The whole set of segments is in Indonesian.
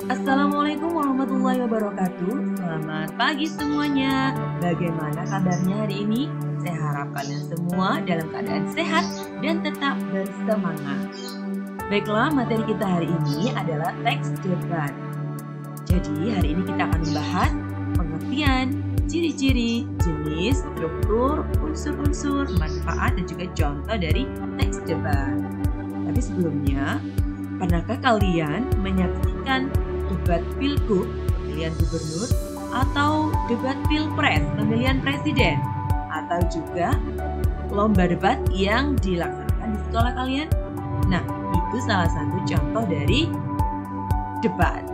Assalamualaikum warahmatullahi wabarakatuh. Selamat pagi semuanya. Bagaimana kabarnya hari ini? Saya harap kalian semua dalam keadaan sehat dan tetap bersemangat. Baiklah, materi kita hari ini adalah teks debat. Jadi hari ini kita akan membahas pengertian, ciri-ciri, jenis, struktur, unsur-unsur, manfaat, dan juga contoh dari teks debat. Tapi sebelumnya, pernahkah kalian menyaksikan debat pilgub pemilihan gubernur atau debat pilpres pemilihan presiden atau juga lomba debat yang dilaksanakan di sekolah kalian? Nah, itu salah satu contoh dari debat.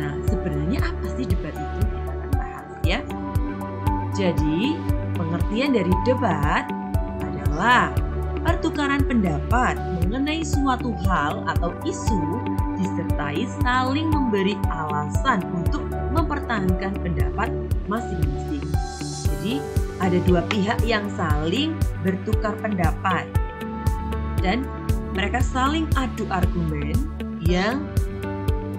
Nah, sebenarnya apa sih debat itu? Kita akan bahas ya. Jadi, pengertian dari debat adalah pertukaran pendapat mengenai suatu hal atau isu disertai saling memberi alasan untuk mempertahankan pendapat masing-masing. Jadi ada dua pihak yang saling bertukar pendapat dan mereka saling adu argumen yang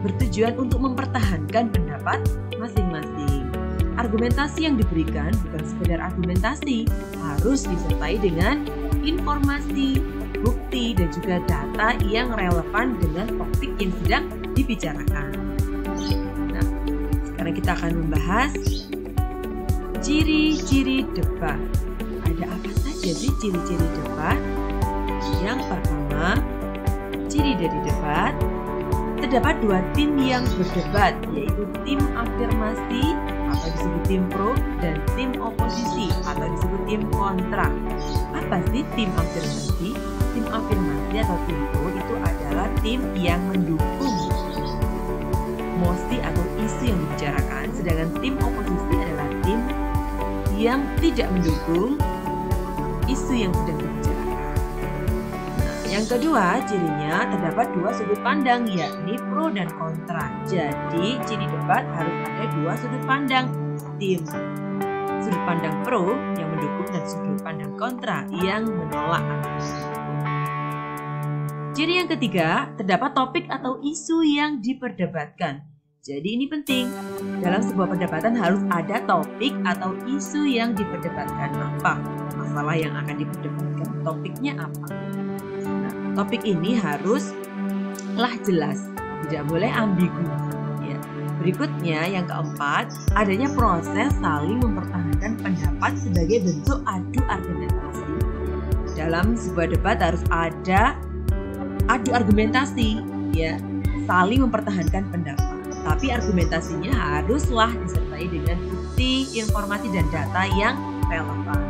bertujuan untuk mempertahankan pendapat masing-masing. Argumentasi yang diberikan bukan sekedar argumentasi, harus disertai dengan informasi, bukti, dan juga data yang relevan dengan topik yang sedang dibicarakan. Nah, sekarang kita akan membahas ciri-ciri debat. Ada apa saja sih ciri-ciri debat? Yang pertama, ciri dari debat, terdapat dua tim yang berdebat, yaitu tim afirmasi atau disebut tim pro dan tim oposisi atau disebut tim kontra. Apa sih tim afirmasi? Tim afirmasi atau tim pro itu adalah tim yang mendukung mosi atau isu yang dibicarakan, sedangkan tim oposisi adalah tim yang tidak mendukung isu yang sedang dibicarakan. Nah, yang kedua, cirinya terdapat dua sudut pandang, yakni pro dan kontra. Jadi, ciri debat harus ada dua sudut pandang, tim sudut pandang pro yang mendukung dan sudut pandang kontra yang menolak. Ciri yang ketiga, terdapat topik atau isu yang diperdebatkan. Jadi ini penting, dalam sebuah perdebatan harus ada topik atau isu yang diperdebatkan. Apa masalah yang akan diperdebatkan? Topiknya apa? Nah, topik ini haruslah jelas, tidak boleh ambigu. Ya. Berikutnya yang keempat, adanya proses saling mempertahankan pendapat sebagai bentuk adu argumentasi. Dalam sebuah debat harus ada adu argumentasi, ya, saling mempertahankan pendapat. Tapi argumentasinya haruslah disertai dengan bukti, informasi, dan data yang relevan.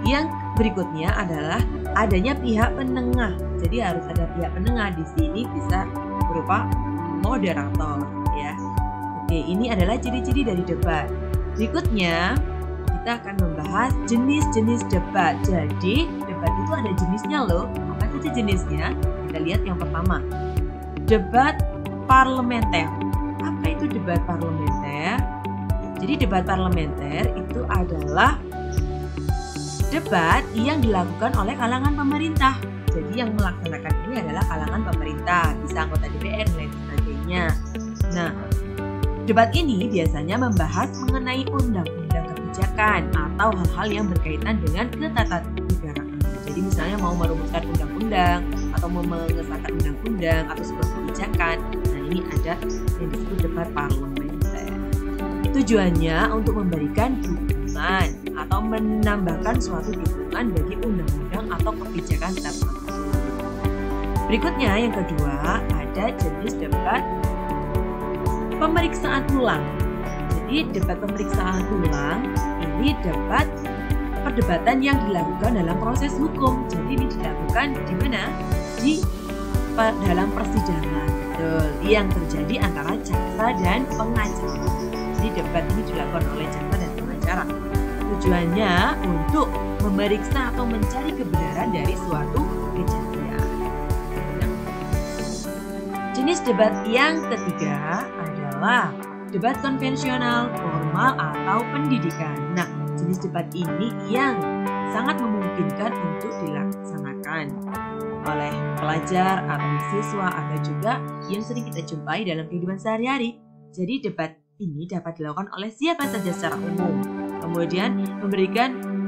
Yang berikutnya adalah adanya pihak penengah. Jadi harus ada pihak penengah, di sini bisa berupa moderator, ya. Oke, ini adalah ciri-ciri dari debat. Berikutnya kita akan membahas jenis-jenis debat. Jadi debat itu ada jenisnya loh. Apa saja jenisnya? Kita lihat yang pertama, debat parlementer. Apa itu debat parlementer? Jadi debat parlementer itu adalah debat yang dilakukan oleh kalangan pemerintah. Jadi yang melaksanakan ini adalah kalangan pemerintah, bisa anggota DPR dan sebagainya. Nah, debat ini biasanya membahas mengenai undang-undang kebijakan atau hal-hal yang berkaitan dengan ketatanegaraan. Jadi misalnya mau merumuskan undang-undang atau mau mengesahkan undang-undang atau sebuah kebijakan. Nah, ini ada yang disebut debat parlementer. Tujuannya untuk memberikan dukungan atau menambahkan suatu dukungan bagi undang-undang atau kebijakan tertentu. Berikutnya yang kedua, ada jenis debat pemeriksaan ulang. Jadi debat pemeriksaan ulang ini debat perdebatan yang dilakukan dalam proses hukum. Jadi ini dilakukan di mana? Dalam persidangan, betul, yang terjadi antara jaksa dan pengacara. Jadi debat ini dilakukan oleh jaksa dan pengacara. Tujuannya untuk memeriksa atau mencari kebenaran dari suatu kejadian. Nah, jenis debat yang ketiga adalah debat konvensional, formal, atau pendidikan. Nah, jenis debat ini yang sangat memungkinkan untuk dilaksanakan. oleh pelajar atau siswa atau juga yang sering kita jumpai dalam kehidupan sehari-hari. Jadi debat ini dapat dilakukan oleh siapa saja secara umum. Kemudian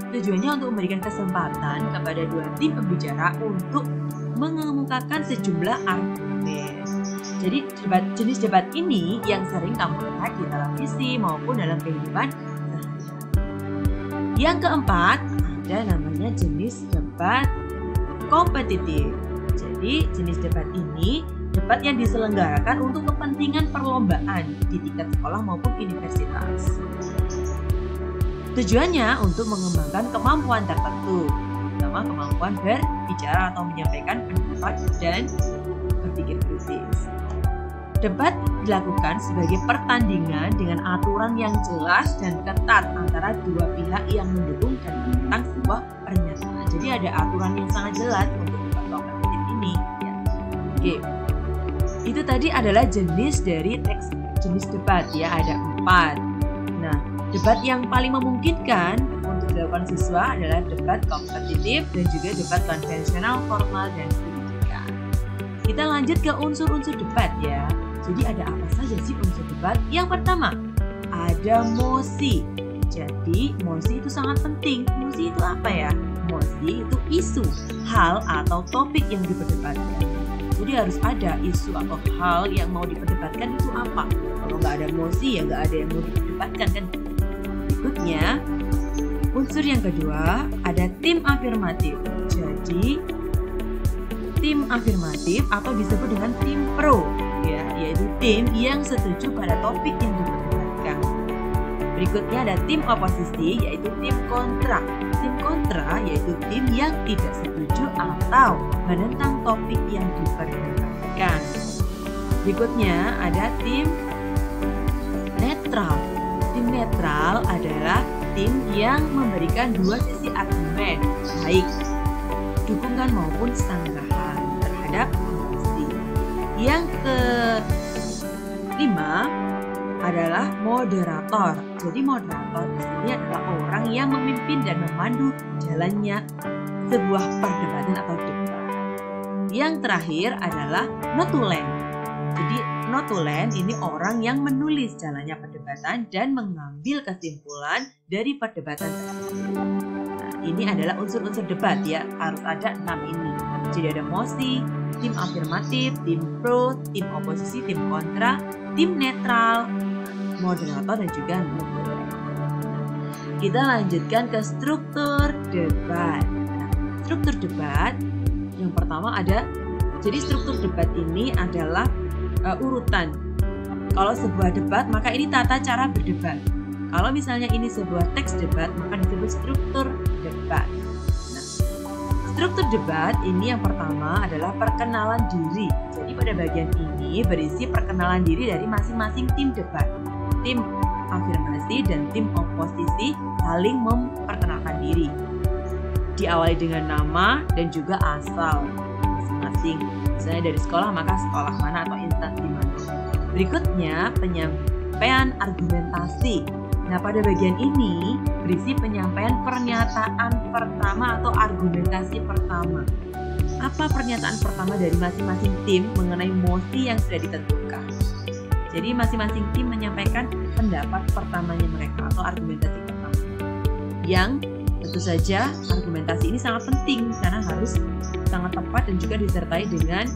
tujuannya untuk memberikan kesempatan kepada dua tim pembicara untuk mengemukakan sejumlah argumen. Jadi jenis debat ini yang sering kamu lihat di televisi maupun dalam kehidupan sehari-hari. Yang keempat, ada namanya jenis debat kompetitif. Jadi jenis debat ini debat yang diselenggarakan untuk kepentingan perlombaan di tingkat sekolah maupun universitas. Tujuannya untuk mengembangkan kemampuan tertentu, terutama kemampuan berbicara atau menyampaikan pendapat dan berpikir kritis. Debat dilakukan sebagai pertandingan dengan aturan yang jelas dan ketat antara dua pihak yang mendukung dan menentang sebuah pernyataan. Jadi ada aturan yang sangat jelas untuk debat kompetitif ini. Ya. Oke, itu tadi adalah jenis debat ya, ada 4. Nah, debat yang paling memungkinkan untuk dilakukan siswa adalah debat kompetitif dan juga debat konvensional, formal, dan pendidikan. Kita lanjut ke unsur-unsur debat ya. Jadi ada apa saja sih unsur debat? Yang pertama, ada mosi. Jadi mosi itu sangat penting. Mosi itu apa ya? Mosi itu isu, hal atau topik yang diperdebatkan. Jadi harus ada isu atau hal yang mau diperdebatkan itu apa. Kalau nggak ada mosi ya nggak ada yang mau diperdebatkan kan. Berikutnya, unsur yang kedua ada tim afirmatif. Jadi tim afirmatif atau disebut dengan tim pro ya, yaitu tim yang setuju pada topik yang diperdebatkan. Berikutnya ada tim oposisi yaitu tim kontra. Tim kontra yaitu tim yang tidak setuju atau menentang topik yang diperdebatkan. Berikutnya ada tim netral. Tim netral adalah tim yang memberikan dua sisi argumen, baik dukungan maupun sanggahan terhadap posisi. Yang kelima adalah moderator. Jadi moderator di sini adalah orang yang memimpin dan memandu jalannya sebuah perdebatan atau debat. Yang terakhir adalah notulen. Jadi notulen ini orang yang menulis jalannya perdebatan dan mengambil kesimpulan dari perdebatan tersebut. Nah, ini adalah unsur-unsur debat ya, harus ada 6 ini. Jadi ada mosi, tim afirmatif, tim pro, tim oposisi, tim kontra, tim netral, moderator dan juga notulen. Kita lanjutkan ke struktur debat. Nah, struktur debat yang pertama ada, jadi struktur debat ini adalah urutan. Kalau sebuah debat maka ini tata cara berdebat. Kalau misalnya ini sebuah teks debat maka disebut struktur debat. Nah, struktur debat ini yang pertama adalah perkenalan diri. Jadi pada bagian ini berisi perkenalan diri dari masing-masing tim debat. Tim afirmasi dan tim oposisi saling memperkenalkan diri. Diawali dengan nama dan juga asal masing-masing. Misalnya dari sekolah maka sekolah mana atau instansi mana. Berikutnya penyampaian argumentasi. Nah, pada bagian ini berisi penyampaian pernyataan pertama atau argumentasi pertama. Apa pernyataan pertama dari masing-masing tim mengenai mosi yang sudah ditentukan? Jadi masing-masing tim menyampaikan pendapat pertamanya mereka atau argumentasi pertama. Yang tentu saja argumentasi ini sangat penting karena harus sangat tepat dan juga disertai dengan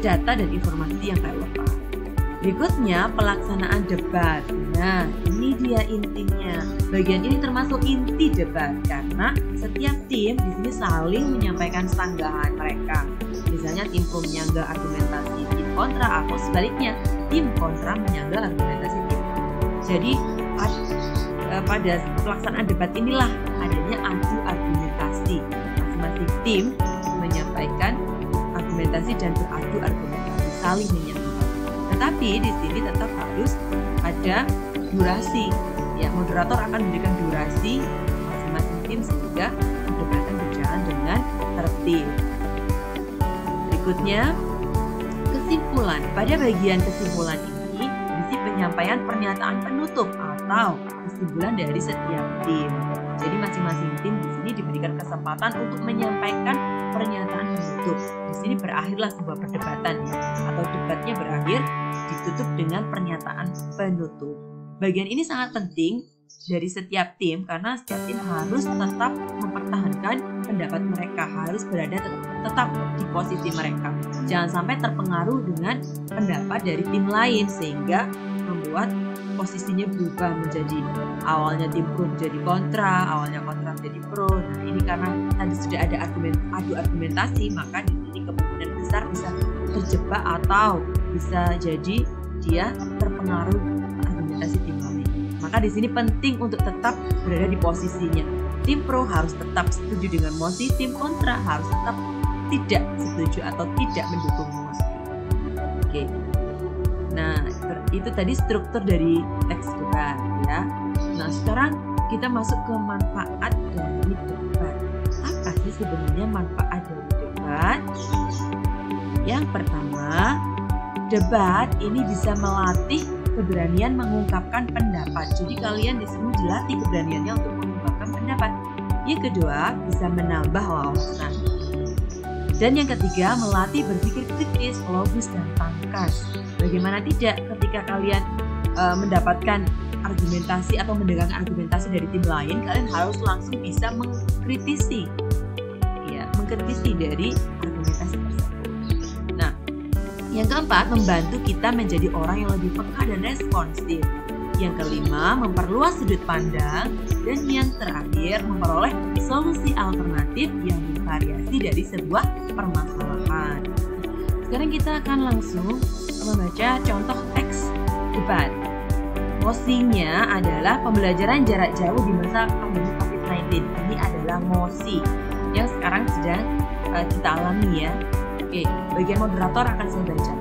data dan informasi yang relevan. Berikutnya pelaksanaan debat. Nah, ini dia intinya. Bagian ini termasuk inti debat karena setiap tim di sini saling menyampaikan sanggahan mereka. Misalnya tim pro menyanggah argumentasi tim kontra atau sebaliknya tim kontra menyanggah argumentasi tim. Jadi pada pelaksanaan debat inilah adanya adu argumentasi. Masing-masing tim menyampaikan argumentasi dan beradu argumentasi, saling menyangga. Tetapi di sini tetap harus ada durasi. Ya, moderator akan memberikan durasi masing-masing tim sehingga perdebatan berjalan dengan tertib. Berikutnya, kesimpulan. Pada bagian kesimpulan ini berisi penyampaian pernyataan penutup atau kesimpulan dari setiap tim. Jadi masing-masing tim bisa ini diberikan kesempatan untuk menyampaikan pernyataan penutup. Di sini berakhirlah sebuah perdebatan ya, atau debatnya berakhir ditutup dengan pernyataan penutup. Bagian ini sangat penting dari setiap tim karena setiap tim harus tetap mempertahankan pendapat mereka, harus berada tetap di posisi mereka. Jangan sampai terpengaruh dengan pendapat dari tim lain sehingga membuat posisinya berubah menjadi awalnya tim pro menjadi kontra, awalnya kontra menjadi pro. Nah, ini karena tadi sudah ada adu argumentasi, maka di sini kemungkinan besar bisa terjebak atau bisa jadi dia terpengaruh argumentasi tim lain. Maka di sini penting untuk tetap berada di posisinya. Tim pro harus tetap setuju dengan mosi, tim kontra harus tetap tidak setuju atau tidak mendukung mosi. Oke. Nah, itu tadi struktur dari teks debat ya. Nah, sekarang kita masuk ke manfaat dari debat. Apa sih sebenarnya manfaat dari debat? Yang pertama, debat ini bisa melatih keberanian mengungkapkan pendapat. Jadi kalian di sini dilatih keberaniannya untuk mengungkapkan pendapat. Yang kedua, bisa menambah wawasan. Dan yang ketiga, melatih berpikir kritis, logis, dan pangkas. Bagaimana tidak ketika kalian mendapatkan argumentasi atau mendengarkan argumentasi dari tim lain, kalian harus langsung bisa mengkritisi dari argumentasi tersebut. Nah, yang keempat, membantu kita menjadi orang yang lebih peka dan responsif. Yang kelima, memperluas sudut pandang. Dan yang terakhir, memperoleh solusi alternatif yang bervariasi dari sebuah permasalahan. Sekarang kita akan langsung membaca contoh teks debat. Mosinya adalah pembelajaran jarak jauh di masa pandemi COVID-19. Ini adalah mosi yang sekarang sedang kita alami ya. Oke, bagian moderator akan saya baca.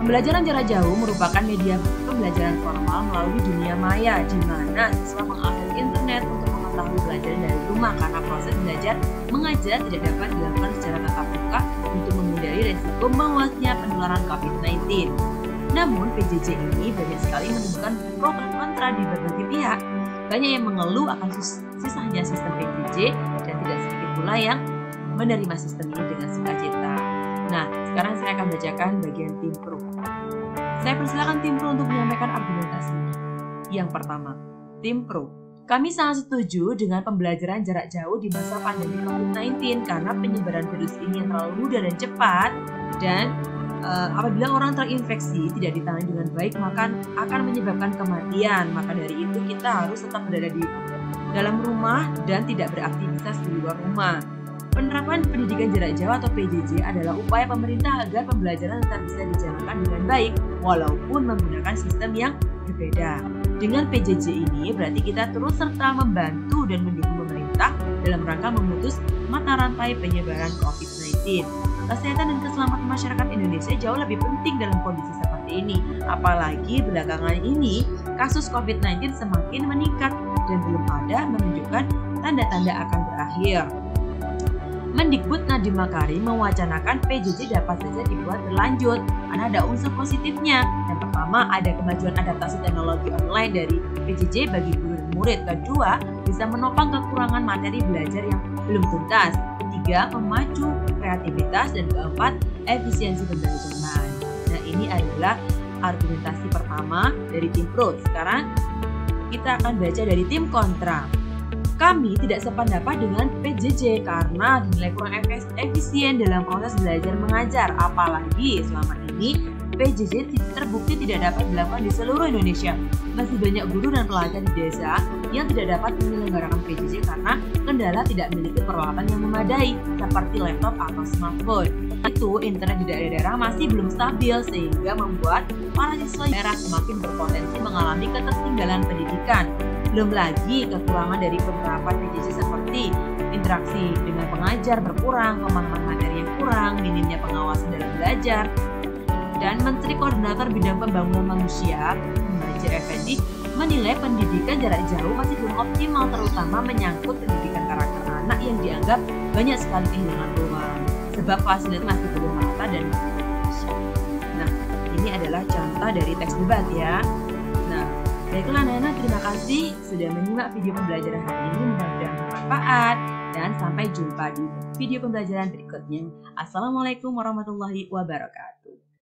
Pembelajaran jarak jauh merupakan media pembelajaran formal melalui dunia maya, di mana siswa mengakses internet untuk mengetahui pelajaran dari rumah karena proses belajar mengajar tidak dapat dilakukan secara tatap muka untuk menghindari resiko meluasnya penularan COVID-19. Namun, PJJ ini banyak sekali menemukan pro dan kontra di berbagai pihak. Banyak yang mengeluh akan susahnya sistem PJJ dan tidak sedikit pula yang menerima sistem ini dengan sukacita. Nah, sekarang saya akan bacakan bagian tim pro. Saya persilakan tim pro untuk menyampaikan argumentasinya. Yang pertama, tim pro. Kami sangat setuju dengan pembelajaran jarak jauh di masa pandemi COVID-19 karena penyebaran virus ini yang terlalu mudah dan cepat, dan apabila orang terinfeksi tidak ditangani dengan baik maka akan menyebabkan kematian. Maka dari itu kita harus tetap berada di dalam rumah dan tidak beraktivitas di luar rumah. Penerapan pendidikan jarak jauh atau PJJ adalah upaya pemerintah agar pembelajaran tetap bisa dijalankan dengan baik walaupun menggunakan sistem yang berbeda. Dengan PJJ ini berarti kita terus serta membantu dan mendukung pemerintah dalam rangka memutus mata rantai penyebaran COVID-19. Kesehatan dan keselamatan masyarakat Indonesia jauh lebih penting dalam kondisi seperti ini. Apalagi belakangan ini kasus COVID-19 semakin meningkat dan belum ada menunjukkan tanda-tanda akan berakhir. Mendikbud Nadiem Makarim mewacanakan PJJ dapat saja dibuat berlanjut karena ada unsur positifnya. Yang pertama, ada kemajuan adaptasi teknologi online dari PJJ bagi guru dan murid. Kedua, bisa menopang kekurangan materi belajar yang belum tuntas. Ketiga, memacu kreativitas. Dan keempat, efisiensi pembelajaran. Nah, ini adalah argumentasi pertama dari tim pro. Sekarang kita akan baca dari tim kontra. Kami tidak sependapat dengan PJJ karena dinilai kurang efisien dalam proses belajar mengajar. Apalagi selama ini PJJ terbukti tidak dapat dilakukan di seluruh Indonesia. Masih banyak guru dan pelajar di desa yang tidak dapat menyelenggarakan PJJ karena kendala tidak memiliki peralatan yang memadai seperti laptop atau smartphone. Itu internet di daerah-daerah masih belum stabil sehingga membuat para siswa daerah semakin berpotensi mengalami ketertinggalan pendidikan. Belum lagi kekurangan dari penerapan PJJ seperti interaksi dengan pengajar berkurang, pemahaman materi yang kurang, minimnya pengawasan dalam belajar. Dan Menteri Koordinator Bidang Pembangunan Manusia, Muhadjir Effendi, menilai pendidikan jarak jauh masih belum optimal, terutama menyangkut pendidikan karakter anak yang dianggap banyak sekali kehilangan ruang, sebab fasilitas masih belum merata dan Nah, ini adalah contoh dari teks debat ya. Nah, baiklah anak-anak, terima kasih sudah menyimak video pembelajaran hari ini. Mudah-mudahan bermanfaat dan sampai jumpa di video pembelajaran berikutnya. Assalamualaikum warahmatullahi wabarakatuh.